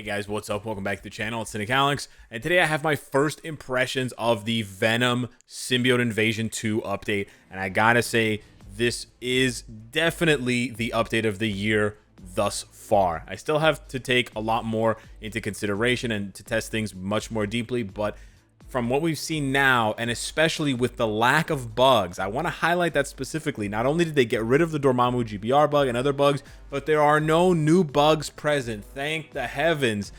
Hey guys, what's up? Welcome back to the channel. It's Cynicalex, and today I have my first impressions of the Venom Symbiote Invasion 2 update, and I gotta say, this is definitely the update of the year thus far. I still have to take a lot more into consideration and to test things much more deeply, but from what we've seen now, and especially with the lack of bugs, I want to highlight that specifically. Not only did they get rid of the Dormammu GBR bug and other bugs, but there are no new bugs present. Thank the heavens.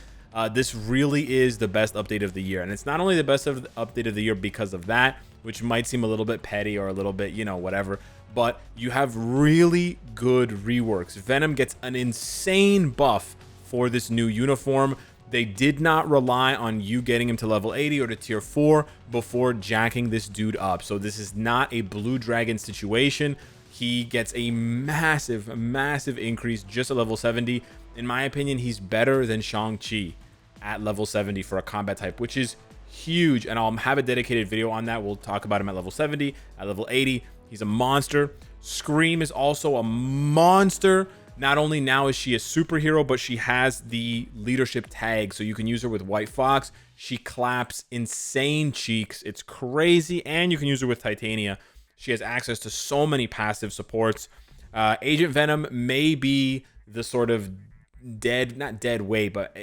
This really is the best update of the year. And it's not only the best update of the year because of that, which might seem a little bit petty or a little bit, you know, whatever, but you have really good reworks. Venom gets an insane buff for this new uniform. They did not rely on you getting him to level 80 or to tier 4 before jacking this dude up. So this is not a Blue Dragon situation. He gets a massive increase just at level 70. In my opinion, he's better than Shang-Chi at level 70 for a combat type, which is huge. And I'll have a dedicated video on that. We'll talk about him at level 70, at level 80. He's a monster. Scream is also a monster. Not only now is she a superhero, but she has the leadership tag, so you can use her with White Fox. She claps insane cheeks. It's crazy, and you can use her with Titania. She has access to so many passive supports. Agent Venom may be the sort of not dead weight, but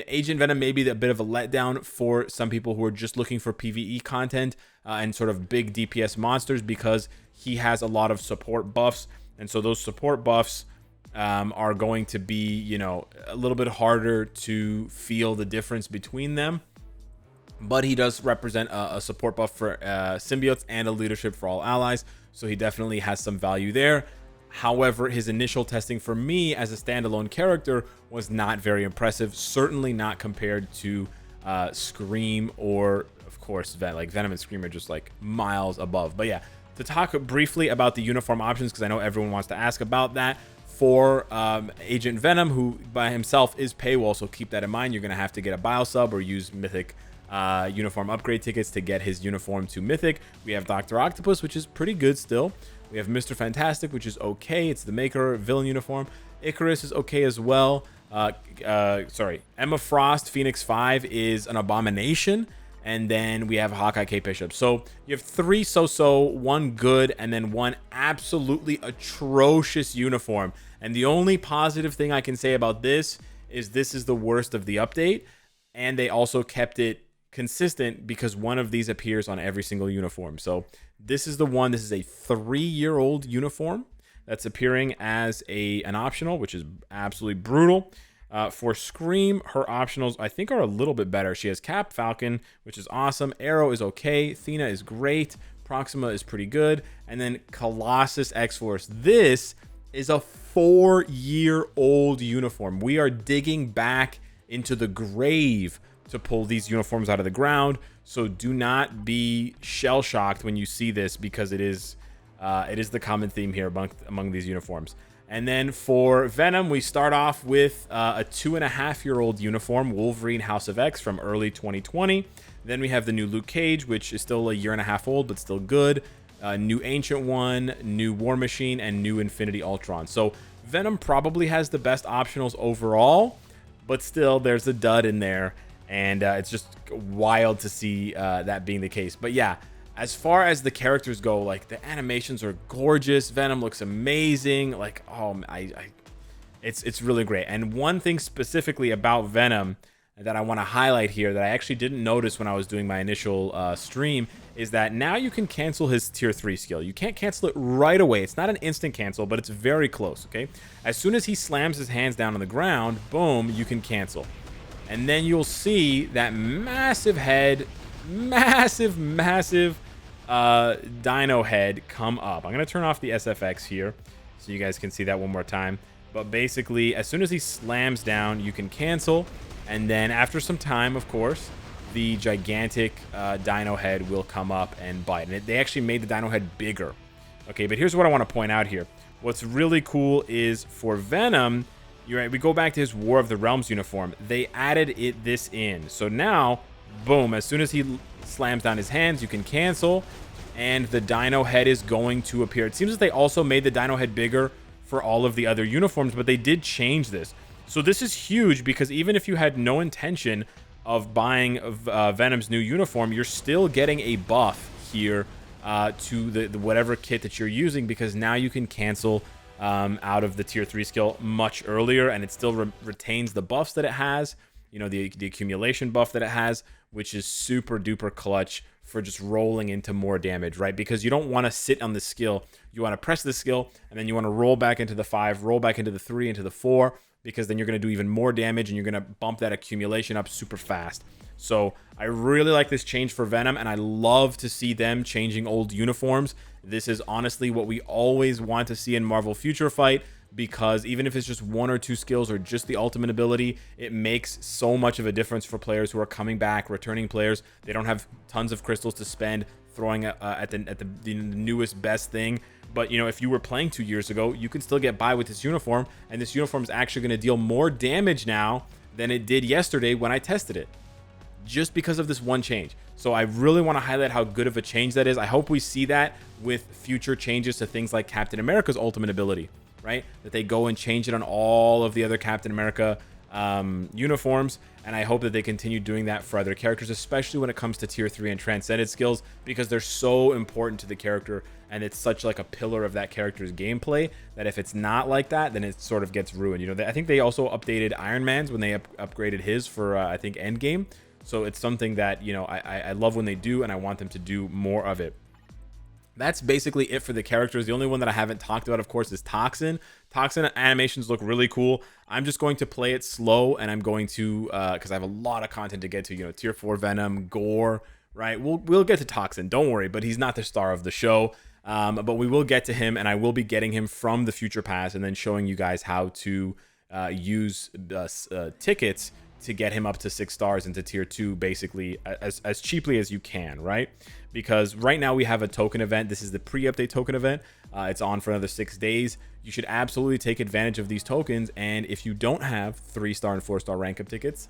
Agent Venom may be a bit of a letdown for some people who are just looking for PvE content and sort of big DPS monsters, because he has a lot of support buffs, and so those support buffs are going to be, you know, a little bit harder to feel the difference between them. But he does represent a support buff for symbiotes and a leadership for all allies, so he definitely has some value there. However, his initial testing for me as a standalone character was not very impressive, certainly not compared to Scream or, of course, Venom and Scream are just like miles above. But yeah, to talk briefly about the uniform options, because I know everyone wants to ask about that. For Agent Venom, who by himself is paywall, so keep that in mind. You're going to have to get a bio sub or use Mythic uniform upgrade tickets to get his uniform to Mythic. We have Dr. Octopus, which is pretty good still. We have Mr. Fantastic, which is okay. It's the Maker villain uniform. Icarus is okay as well. Emma Frost, Phoenix 5 is an abomination. And then we have Hawkeye Kate Bishop. So you have 3 so-so, 1 good, and then 1 absolutely atrocious uniform. And the only positive thing I can say about this is the worst of the update. And they also kept it consistent because one of these appears on every single uniform. So this is the one. This is a 3-year-old uniform that's appearing as an optional, which is absolutely brutal. For Scream, her optionals, I think, are a little bit better. She has Cap, Falcon, which is awesome. Arrow is okay. Athena is great. Proxima is pretty good. And then Colossus X-Force. This is a 4-year-old uniform. We are digging back into the grave to pull these uniforms out of the ground. So do not be shell-shocked when you see this, because it is the common theme here among these uniforms. And then for Venom, we start off with a 2.5-year-old uniform, Wolverine House of X from early 2020. Then we have the new Luke Cage, which is still a 1.5 years old, but still good. New Ancient One, new War Machine, and new Infinity Ultron. So Venom probably has the best optionals overall, but still there's a dud in there. And it's just wild to see that being the case. But yeah, as far as the characters go, like, the animations are gorgeous. Venom looks amazing. Like, oh, it's really great. And one thing specifically about Venom that I want to highlight here that I actually didn't notice when I was doing my initial stream is that now you can cancel his tier 3 skill. You can't cancel it right away. It's not an instant cancel, but it's very close, okay? As soon as he slams his hands down on the ground, boom, you can cancel. And then you'll see that massive head, massive dino head come up. I'm going to turn off the SFX here so you guys can see that one more time. But basically, as soon as he slams down, you can cancel. And then after some time, of course, the gigantic dino head will come up and bite. And they actually made the dino head bigger. Okay, but here's what I want to point out here. What's really cool is for Venom, you're right, we go back to his War of the Realms uniform. They added this in. So now, boom, as soon as he slams down his hands, you can cancel, and the dino head is going to appear. It seems that they also made the dino head bigger for all of the other uniforms, but they did change this. So this is huge because even if you had no intention of buying Venom's new uniform, you're still getting a buff here to the whatever kit that you're using, because now you can cancel out of the tier 3 skill much earlier, and it still retains the buffs that it has, you know, the accumulation buff that it has, which is super duper clutch for just rolling into more damage, right? Because you don't want to sit on the skill. You want to press the skill, and then you want to roll back into the 5, roll back into the 3, into the 4, because then you're going to do even more damage and you're going to bump that accumulation up super fast. So I really like this change for Venom, and I love to see them changing old uniforms. This is honestly what we always want to see in Marvel Future Fight, because even if it's just 1 or 2 skills or just the ultimate ability, it makes so much of a difference for players who are coming back, returning players. They don't have tons of crystals to spend throwing at the newest best thing. But, you know, if you were playing 2 years ago, you can still get by with this uniform, and this uniform is actually going to deal more damage now than it did yesterday when I tested it, just because of this one change. So I really want to highlight how good of a change that is. I hope we see that with future changes to things like Captain America's ultimate ability, right? That they go and change it on all of the other Captain America uniforms, and I hope that they continue doing that for other characters, especially when it comes to tier 3 and transcended skills, because they're so important to the character, and it's such like a pillar of that character's gameplay that if it's not like that, then it sort of gets ruined. You know, I think they also updated Iron Man's when they upgraded his for I think Endgame. So it's something that, you know, I love when they do, and I want them to do more of it. That's basically it for the characters. The only one that I haven't talked about, of course, is Toxin. Toxin animations look really cool. I'm just going to play it slow, and I'm going to, because I have a lot of content to get to, you know, tier 4 Venom, Gorr, right? We'll get to Toxin, don't worry, but he's not the star of the show. But we will get to him, and I will be getting him from the Future Pass and then showing you guys how to use tickets to get him up to 6 stars into tier 2, basically as cheaply as you can, right? Because right now we have a token event. This is the pre-update token event. It's on for another 6 days. You should absolutely take advantage of these tokens, and if you don't have 3-star and 4-star rank up tickets,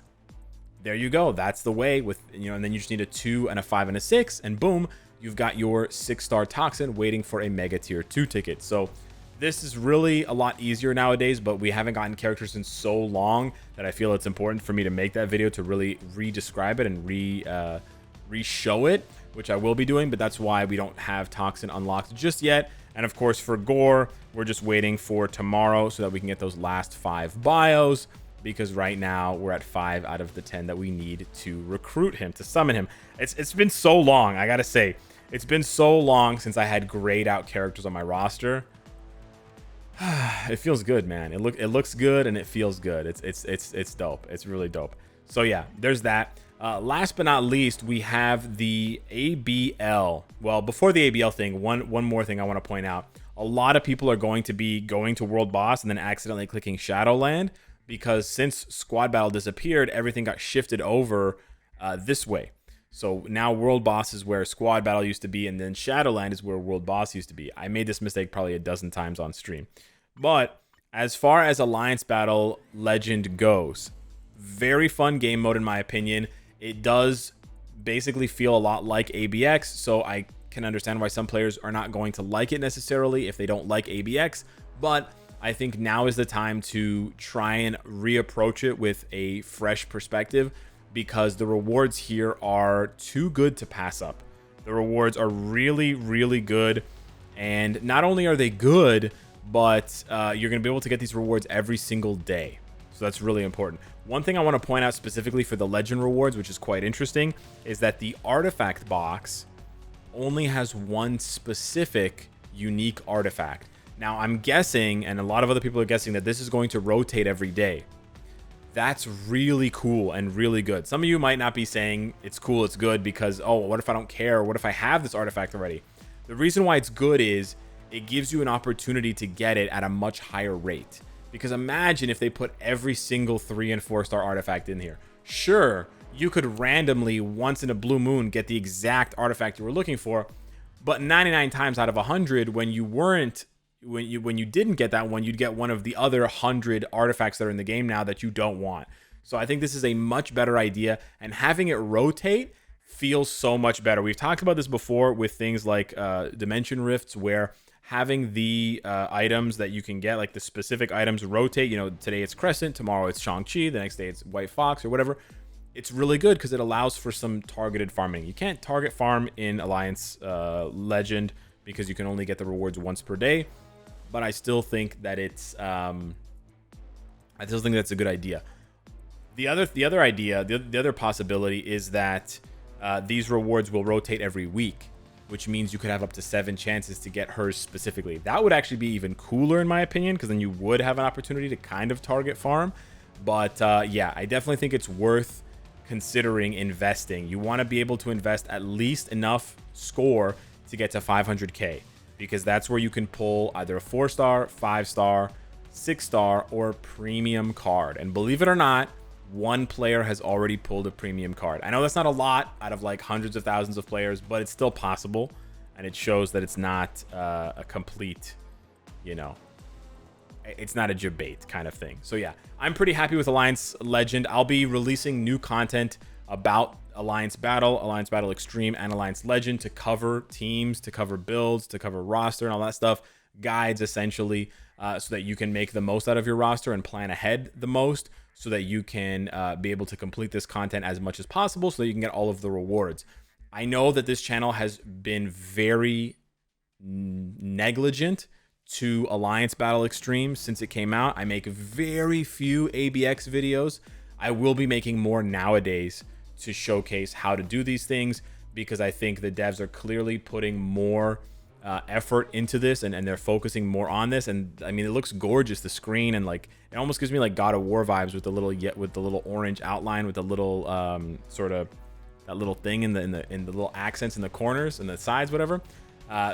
there you go. That's the way, with, you know, and then you just need a 2 and a 5 and a 6, and boom, you've got your 6-star Toxin waiting for a mega tier 2 ticket. So this is really a lot easier nowadays, but we haven't gotten characters in so long that I feel it's important for me to make that video to really re-describe it and re-show it, which I will be doing, but that's why we don't have Toxin unlocked just yet. And of course for Gorr, we're just waiting for tomorrow so that we can get those last 5 bios, because right now we're at 5 out of the 10 that we need to recruit him, to summon him. It's been so long, I gotta say. It's been so long since I had grayed out characters on my roster. It feels good, man. It looks good, and it feels good. It's dope. It's really dope. So yeah, there's that. Last but not least, we have the ABL. Well, before the ABL thing, one more thing I want to point out. A lot of people are going to be going to World Boss and then accidentally clicking Shadowland, because since Squad Battle disappeared, everything got shifted over this way. So now World Boss is where Squad Battle used to be, and then Shadowland is where World Boss used to be. I made this mistake probably a dozen times on stream. But as far as Alliance Battle Legend goes, very fun game mode in my opinion. It does basically feel a lot like ABX, so I can understand why some players are not going to like it necessarily if they don't like ABX, but I think now is the time to try and reapproach it with a fresh perspective, because the rewards here are too good to pass up. The rewards are really, really good, and not only are they good, but you're going to be able to get these rewards every single day. So that's really important. One thing I want to point out specifically for the legend rewards, which is quite interesting, is that the artifact box only has one specific unique artifact. Now I'm guessing, and a lot of other people are guessing, that this is going to rotate every day. That's really cool and really good. Some of you might not be saying it's cool, it's good, because, oh, what if I don't care? What if I have this artifact already? The reason why it's good is it gives you an opportunity to get it at a much higher rate. Because imagine if they put every single 3- and 4-star artifact in here. Sure, you could randomly, once in a blue moon, get the exact artifact you were looking for, but 99 times out of 100, when you didn't get that one, you'd get one of the other 100 artifacts that are in the game now that you don't want. So I think this is a much better idea, and having it rotate feels so much better. We've talked about this before with things like Dimension Rifts, where having the items that you can get, like the specific items rotate. You know, today it's Crescent, tomorrow it's Shang-Chi, the next day it's White Fox or whatever. It's really good because it allows for some targeted farming. You can't target farm in Alliance Legend because you can only get the rewards once per day. But I still think that it's I still think that's a good idea. The other possibility is that these rewards will rotate every week, which means you could have up to 7 chances to get hers specifically. That would actually be even cooler in my opinion, because then you would have an opportunity to kind of target farm. But yeah, I definitely think it's worth considering investing. You want to be able to invest at least enough score to get to 500k, because that's where you can pull either a 4-star, 5-star, 6-star, or premium card. And believe it or not, one player has already pulled a premium card. I know that's not a lot out of like hundreds of thousands of players, but it's still possible, and it shows that it's not a complete, you know, it's not a debate kind of thing. So yeah, I'm pretty happy with Alliance Legend. I'll be releasing new content about Alliance Battle, Alliance Battle Extreme, and Alliance Legend to cover teams, to cover builds, to cover roster and all that stuff. Guides, essentially, so that you can make the most out of your roster and plan ahead the most, so that you can be able to complete this content as much as possible, so that you can get all of the rewards. I know that this channel has been very negligent to Alliance Battle Extreme since it came out. I make very few ABX videos. I will be making more nowadays to showcase how to do these things, because I think the devs are clearly putting more effort into this, and they're focusing more on this. And I mean, it looks gorgeous, the screen, and like it almost gives me like God of War vibes with the little orange outline, with the little sort of that little thing in the little accents in the corners and the sides, whatever.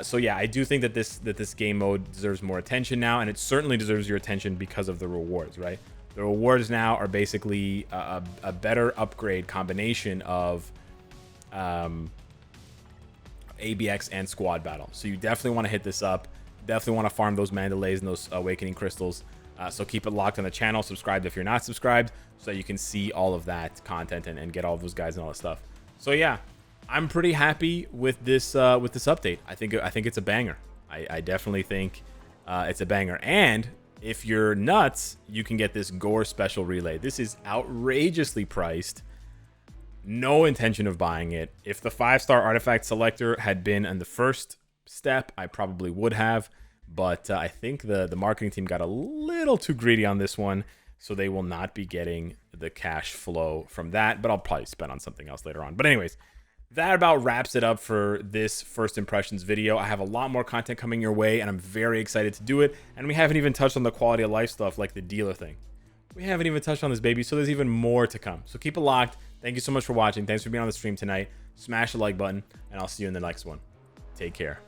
So yeah, I do think that this game mode deserves more attention now, and it certainly deserves your attention because of the rewards, right? The rewards now are basically a better upgrade combination of ABX and squad battle. So you definitely want to hit this up. Definitely want to farm those Mandalays and those Awakening Crystals. So keep it locked on the channel. Subscribe if you're not subscribed, so that you can see all of that content and get all of those guys and all that stuff. So yeah, I'm pretty happy with this update. I think it's a banger. I definitely think it's a banger. And if you're nuts, you can get this Gorr special relay. This is outrageously priced. No intention of buying it. If the 5-star artifact selector had been in the first step, I probably would have. But I think the marketing team got a little too greedy on this one, so they will not be getting the cash flow from that. But I'll probably spend on something else later on. But anyways, that about wraps it up for this first impressions video. I have a lot more content coming your way, and I'm very excited to do it. And we haven't even touched on the quality of life stuff, like the dealer thing. We haven't even touched on this, baby, so there's even more to come. So keep it locked. Thank you so much for watching. Thanks for being on the stream tonight. Smash the like button, and I'll see you in the next one. Take care.